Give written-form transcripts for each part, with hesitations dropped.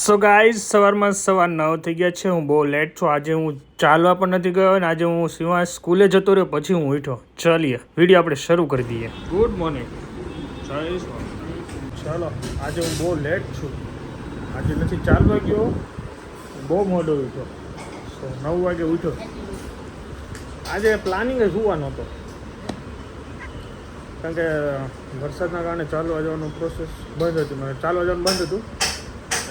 So guys સવારમાં 9:15 થઈ ગયા છે. હું બહુ લેટ છું. આજે હું ચાલવા પણ નથી ગયો અને આજે હું સિવાય સ્કૂલે જતો રહ્યો પછી હું ઉઠ્યો. ચાલીએ વિડીયો આપણે શરૂ કરી દઈએ. Good morning. ચાલો આજે હું બહુ લેટ છું. આજે નથી ચાલવા ગયો, બહુ મોડો ઉઠ્યો. 9 વાગે ઉઠ્યો. આજે પ્લાનિંગ જ હોવાનો હતો કારણ કે વરસાદના કારણે ચાલવા જવાનું પ્રોસેસ બંધ હતી. મને ચાલવા જવાનું બંધ હતું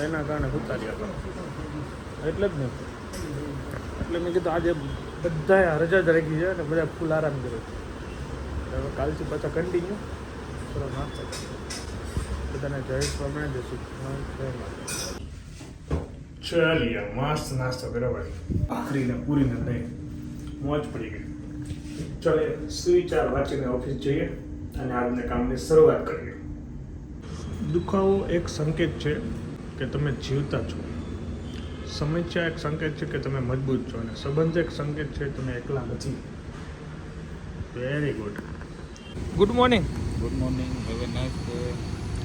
એના કારણે ઉતાર્યા હતા એટલે જ નહીં. એટલે મેં કીધું આજે બધા રજા જ રાખી છે અને બધા ફૂલ આરામ કર્યો. હવે કાલથી પાછા કન્ટિન્યુ થોડો નાસ્તો બધાને જય સ્વામિનારાયણ જશું. ચાલીએ મસ્ત નાસ્તો કર્યો ભાઈ. ભાખરીને પૂરીને દહીં મોજ પડી ગઈ. ચાલે સુવિચાર વાંચીને ઓફિસ જઈએ અને આજના કામની શરૂઆત કરીએ. દુખાવો એક સંકેત છે કે તમે જીવતા છો. સમસ્યા એક સંકેત છે કે તમે મજબૂત છો અને સંબંધ એક સંકેત છે તમે એકલા નથી. Very good. Good morning. Good morning. હવે નાઇસ ડે.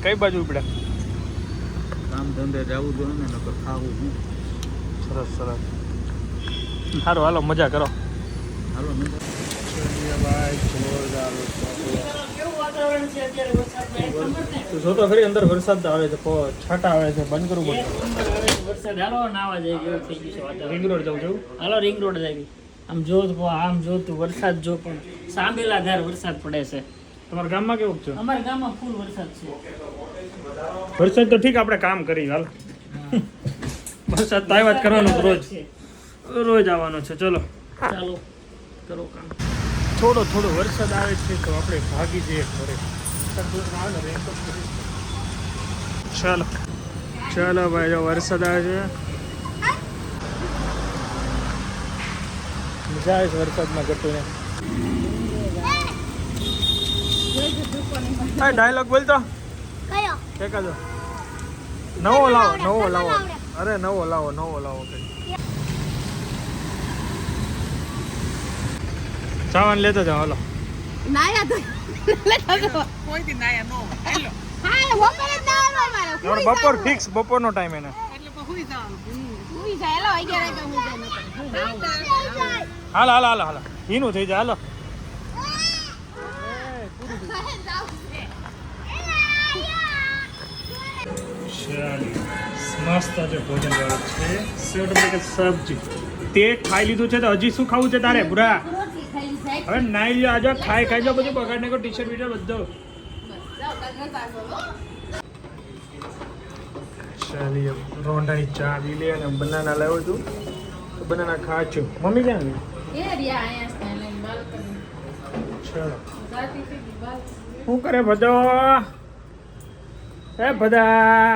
કઈ બાજુ ઉપડ્યા? કામ ધંધે જવું જોઈએ ને નકર ખાવું હું. સરસ સરસ. સારું હાલો મજા કરો. હાલો નંબર ભાઈ તું જોતો ખરી અંદર વરસાદ આવે છે, છાંટા આવે છે. બંધ કરવું પડે વરસાદ. હાલો નાવા જાય કેવું થઈ ગયું છે વાતાવરણ. રિંગ રોડ જવું છું. હાલો રિંગ રોડ જાય. આમ જો આમ જો તું વરસાદ જો પણ સાંભેલા ધાર વરસાદ પડે છે. તમારા ગામમાં કેવું છે? અમારા ગામમાં ફૂલ વરસાદ છે. વરસાદ તો ઠીક આપણે કામ કરી હાલ. વરસાદ તો આવ્યા જ કરવાનો રોજ રોજ આવવાનો છે. ચલો ચાલો કરો કામ. થોડો વરસાદ આવે છે તો આપણે ભાગી જઈએ ઘરે. ચાલો ચાલો ભાઈ જો વરસાદ આવે છે. મજા આવે છે વરસાદમાં ઘટુને. ડાયલોગ બોલતો કયો એકાદો નવો લાવો. અરે નવો લાવો કઈ. ચાવન લેતો જાઓ હાલો. નાયા તો લેતા જો કોઈ દી નાયા નો હેલો હા બપોરે જ નાવાનો મારો તમારો બપોર ફિક્સ બપોરનો ટાઈમ એને એટલે હુઈ જાય હેલો 11 વાગે હુઈ જાય. હાલ ઈનું થઈ જાય હાલો. મસ્ત છે ભોજન વાળું છે. સેવ ટમેટાની સબ્જી તે ખાઈ લીધું છે તો હજી શું ખાવું છે તારે બુરા? હવે નાઈ લ્યો આજો ખાઈ લો બધું બગાડ નાખો. ટી શર્ટ બીશર્ટ બધો. ચાલીએ રોંઢાની ચા પી લે અને બનાના લાવ્યો છું તો બનાના ખાચું. મમ્મી ક્યાં ગઈ? ચલો શું કરે બધો? એ બધા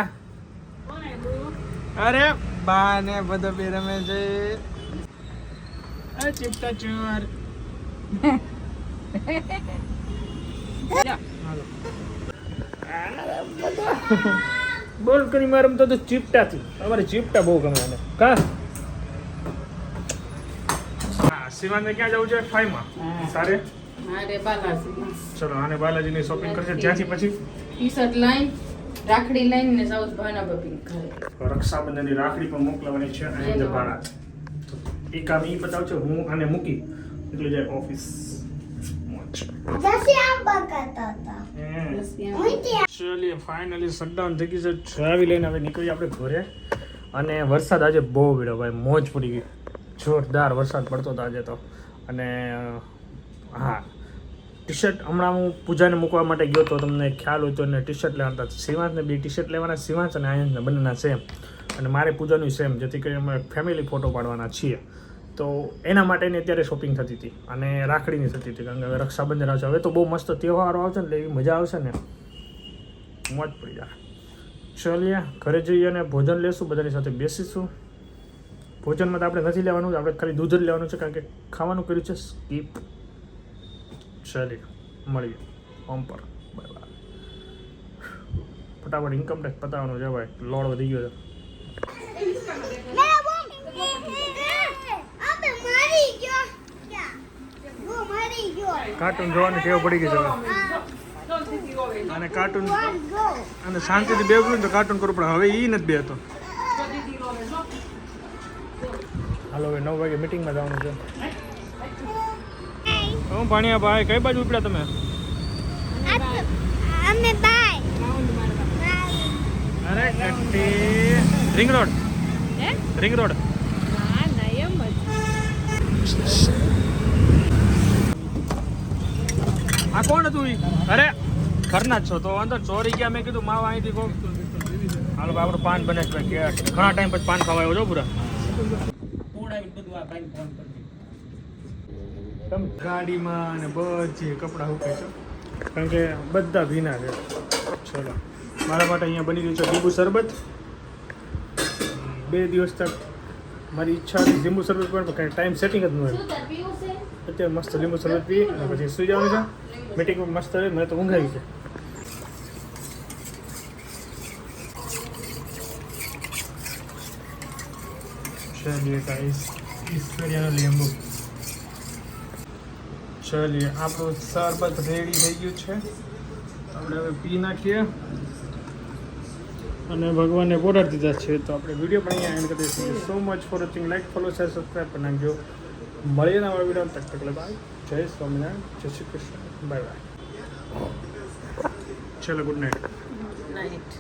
અરે બા ને બધો બી રમે છે. આ ચિપટા ચોર બોલ કરી મારે રમતો તો ચીપટા થી. અમારે ચીપટા બહુ ગમે એને કા. હા શિવાને ક્યાં જવું છે? 5 માં સારે મારે બાલાજી ચલો આને બાલાજીની શોપિંગ કરશે. ત્યાંથી પછી ટી શર્ટ લાઈન રાખડી લાઈન ને સાઉથ ભાના બપિંગ કરે. રક્ષાબંધનની રાખડી પણ મોકલવાની છે અને જવાના એ કામ એ બતાવજો. હું આને મૂકી એટલે જાય ઓફિસ. જસી આમ બકાતા હતા ચલીએ ફાઇનલી શટડાઉન થઈ ગયું છે. ટ્રાવેલ લઈને હવે નીકળીએ આપણે ઘરે. અને વરસાદ આજે બહુ પડ્યો ભાઈ. મોજ પડી ગઈ. જોરદાર વરસાદ પડતો હતો આજે તો. અને હા ટી શર્ટ હમણાં હું પૂજાને મૂકવા માટે ગયો હતો. તમને ખ્યાલ હોય તો એને ટી શર્ટ લેવાના હતા. શિવાંશને 2 ટી શર્ટ લેવાના. શિવાંશ અને આયંશને બંનેના સેમ અને મારે પૂજાનું સેમ, જેથી કરીને અમે ફેમિલી ફોટો પાડવાના છીએ. તો એના માટેની અત્યારે શોપિંગ થતી હતી અને રાખડીની થતી હતી કારણ કે હવે રક્ષાબંધન આવશે. હવે તો બહુ મસ્ત તહેવારો આવશે ને એટલે એવી મજા આવશે ને મોજ પડી જાય. ચાલીએ ઘરે જઈએ અને ભોજન લેશું. બધાની સાથે બેસીશું. ભોજનમાં તો આપણે નથી લેવાનું, આપણે ખાલી દૂધ જ લેવાનું છે કારણ કે ખાવાનું કર્યું છે સ્કીપ. ચાલીએ મળીએ હોમ પર. Bye bye. ફટાફટ ઇન્કમ ટેક્સ પતાવવાનું છે ભાઈ. લોડ વધી ગયો છે. કાર્ટૂન જોવાની ટેવ પડી ગઈ છે અને કાર્ટૂન અને શાંતિથી બેસવું ને તો કાર્ટૂન કરવું પડે. હવે એ નથી બેસતો. હાલો હવે 9 વાગે મીટિંગમાં જવાનું છે. હું ભાણિયા ભાઈ કઈ બાજુ ઉપડ્યા તમે? અમે બાય અરે કટ્ટી રિંગ રોડ. Ring road. આ કોણ હતું ઈ? અરે ઘરના જ છો તો વાંધો ચોરી ગયા. મેં કીધું માવા અહીંથી કહું. હાલો ભાઈ આપણું પાન બને છે કે ઘણા ટાઈમ પછી પાન ખાવા આવ્યો છો પૂરા. તમે ગાડીમાં અને બધી કપડાં સુકાય છે કારણ કે બધા ભીના છે. ચલો મારા માટે અહીંયા બની રહ્યું છે લીંબુ શરબત. 2 દિવસ તક મારી ઈચ્છા હતી લીંબુ શરબત પણ કાંઈ ટાઈમ સેટિંગ જ ન હોય. અત્યારે મસ્ત લીંબુ શરબત પી અને પછી સુઈ જવાનું છે. મીટિંગમાં મસ્ત રહે. મને તો ઊંઘ આવી છે. ચલીએ ગાઈસ ઈશ્વરિયાનો લીંબુ. ચલીએ આપણું શરબત રેડી થઈ ગયું છે. આપણે હવે પી નાખીએ અને ભગવાનને પોઢાડી દીધા છે. તો આપણે વિડીયો પણ અહીંયા એન્ડ કરી દઈશું. So much for watching. Like follow share subscribe કરી નાખજો. મળીએ નવા વિડીયો. તક તક બાય. જય સ્વામિનારાયણ. જય શ્રી કૃષ્ણ. Bye bye. ચલો ગુડ નાઇટ.